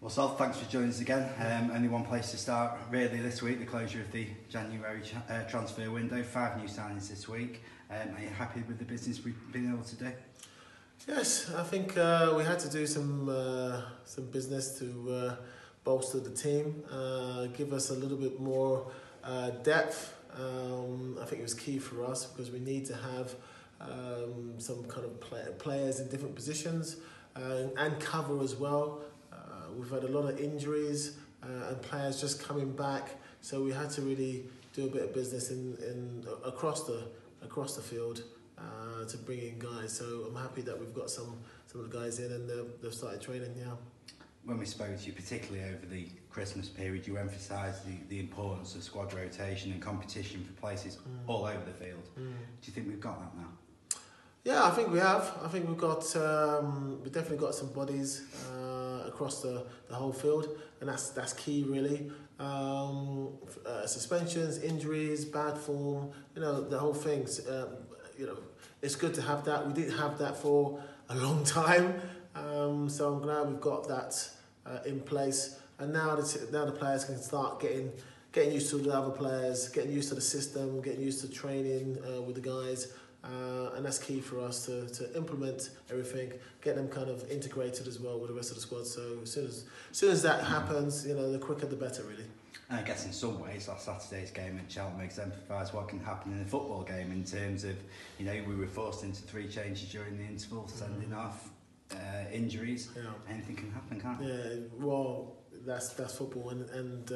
Well, Sol, thanks for joining us again. Only one place to start really this week, the closure of the January transfer window. 5 new signings this week. Are you happy with the business we've been able to do? Yes, I think we had to do some business to bolster the team, give us a little bit more depth. I think it was key for us because we need to have some kind of players in different positions and cover as well. We've had a lot of injuries and players just coming back, so we had to really do a bit of business in across the field to bring in guys. So I'm happy that we've got some of the guys in and they've started training. Yeah. When we spoke to you, particularly over the Christmas period, you emphasised the importance of squad rotation and competition for places all over the field. Do you think we've got that now? Yeah, I think we have. I think we've definitely got some bodies across the whole field, and that's key really. Suspensions, injuries, bad form, the whole thing. It's good to have that. We didn't have that for a long time, so I'm glad we've got that in place. And now the players can start getting used to the other players, getting used to the system, getting used to training with the guys. And that's key for us to implement everything, get them kind of integrated as well with the rest of the squad. So as soon as that happens, the quicker the better, really. And I guess in some ways, last Saturday's game at Cheltenham exemplifies what can happen in a football game in terms of, we were forced into 3 changes during the interval, sending off, injuries. Yeah. Anything can happen, can't it? Yeah, well, that's football, and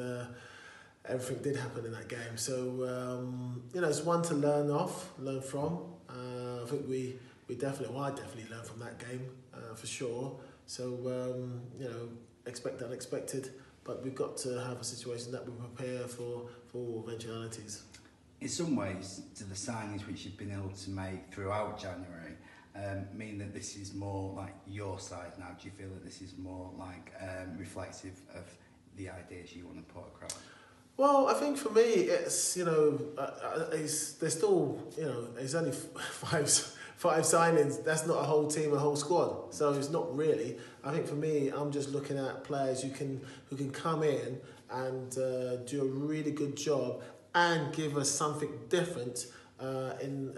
everything did happen in that game. So, it's one to learn from. I think I definitely learned from that game, for sure. So, expect the unexpected, but we've got to have a situation that we prepare for eventualities. In some ways, do the signings which you've been able to make throughout January mean that this is more like your side now? Do you feel that this is more like reflective of the ideas you want to put across? Well, I think for me, it's there's still it's only five signings. That's not a whole team, a whole squad. So it's not really. I think for me, I'm just looking at players who can come in and do a really good job and give us something different in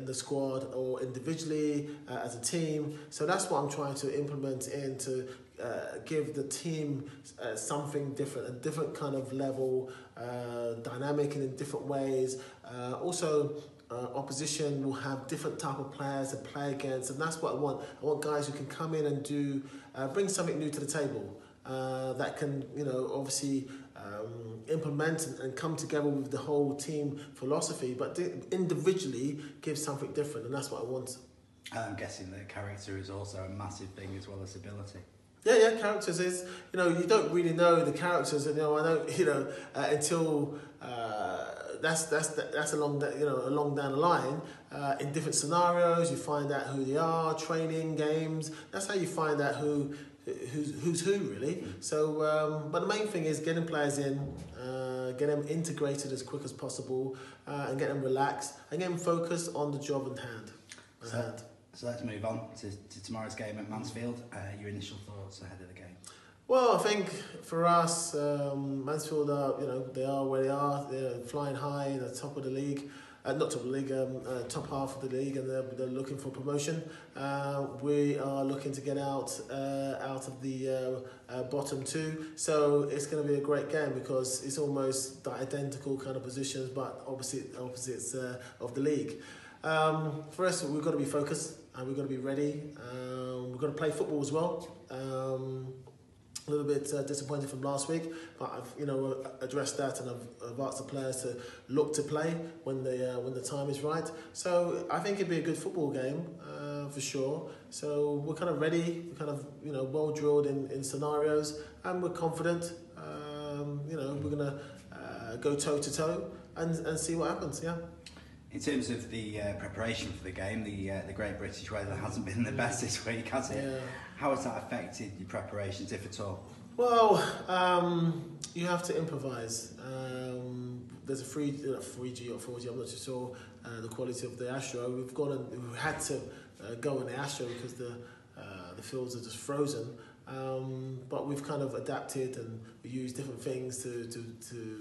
the squad or individually as a team. So that's what I'm trying to implement to give the team something different, a different kind of level, dynamic and in different ways. Also, opposition will have different type of players to play against, and that's what I want. I want guys who can come in and bring something new to the table that can, obviously implement and come together with the whole team philosophy, but individually give something different, and that's what I want. I'm guessing that character is also a massive thing as well as ability. Yeah, characters is, you don't really know the characters, and I don't, until that's along down the line. In different scenarios, you find out who they are, training, games. That's how you find out who's who really. So, but the main thing is getting players in, get them integrated as quick as possible, and get them relaxed and get them focused on the job in hand. So let's move on to tomorrow's game at Mansfield. Your initial thoughts ahead of the game? Well, I think for us, Mansfield are, they are where they are. They're flying high in the top of the league. Not top of the league, top half of the league, and they're looking for promotion. We are looking to get out of the bottom 2. So it's going to be a great game because it's almost identical kind of positions, but opposites of the league. For us, we've got to be focused and we've got to be ready. We've got to play football as well. A little bit disappointed from last week, but I've addressed that, and I've asked the players to look to play when the time is right. So I think it'd be a good football game for sure. So we're kind of ready, we're kind of well drilled in scenarios, and we're confident. We're gonna go toe to toe and see what happens. Yeah. In terms of the preparation for the game, the Great British weather hasn't been the best this week, has it? Yeah. How has that affected your preparations, if at all? Well, you have to improvise. There's a 3G or 4G, I'm not too sure the quality of the Astro. We've had to go in the Astro because the fields are just frozen. But we've kind of adapted and we use different things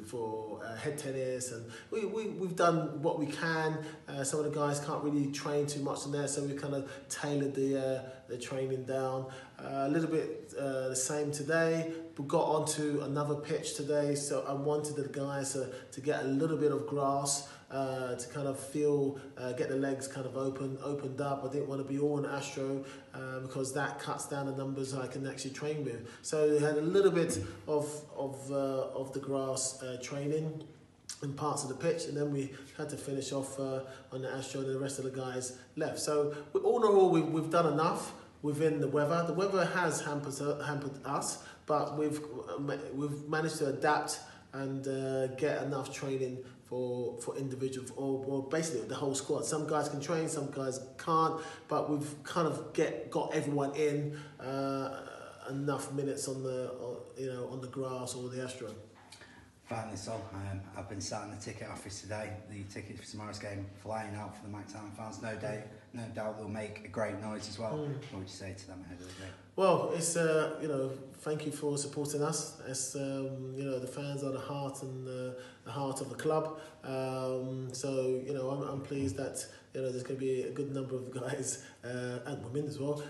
for head tennis, and we've done what we can. Some of the guys can't really train too much in there, so we kind of tailored the training down. A little bit the same today. We got onto another pitch today, so I wanted the guys to get a little bit of grass, to kind of feel, get the legs kind of opened up. I didn't want to be all on Astro because that cuts down the numbers I can actually train with. So we had a little bit of the grass training in parts of the pitch, and then we had to finish off on the Astro, and the rest of the guys left. So all in all, we've done enough within the weather. The weather has hampered us, but we've managed to adapt and get enough training for individuals, or basically the whole squad. Some guys can train, some guys can't, but we've kind of got everyone in enough minutes on the grass or the Astro. Finally, so I've been sat in the ticket office today. The tickets for tomorrow's game flying out for the Mike Town fans. No doubt they'll make a great noise as well. What would you say to them ahead of the game? Well, it's thank you for supporting us. It's the fans are the heart and the heart of the club. So I'm pleased that there's going to be a good number of guys and women as well.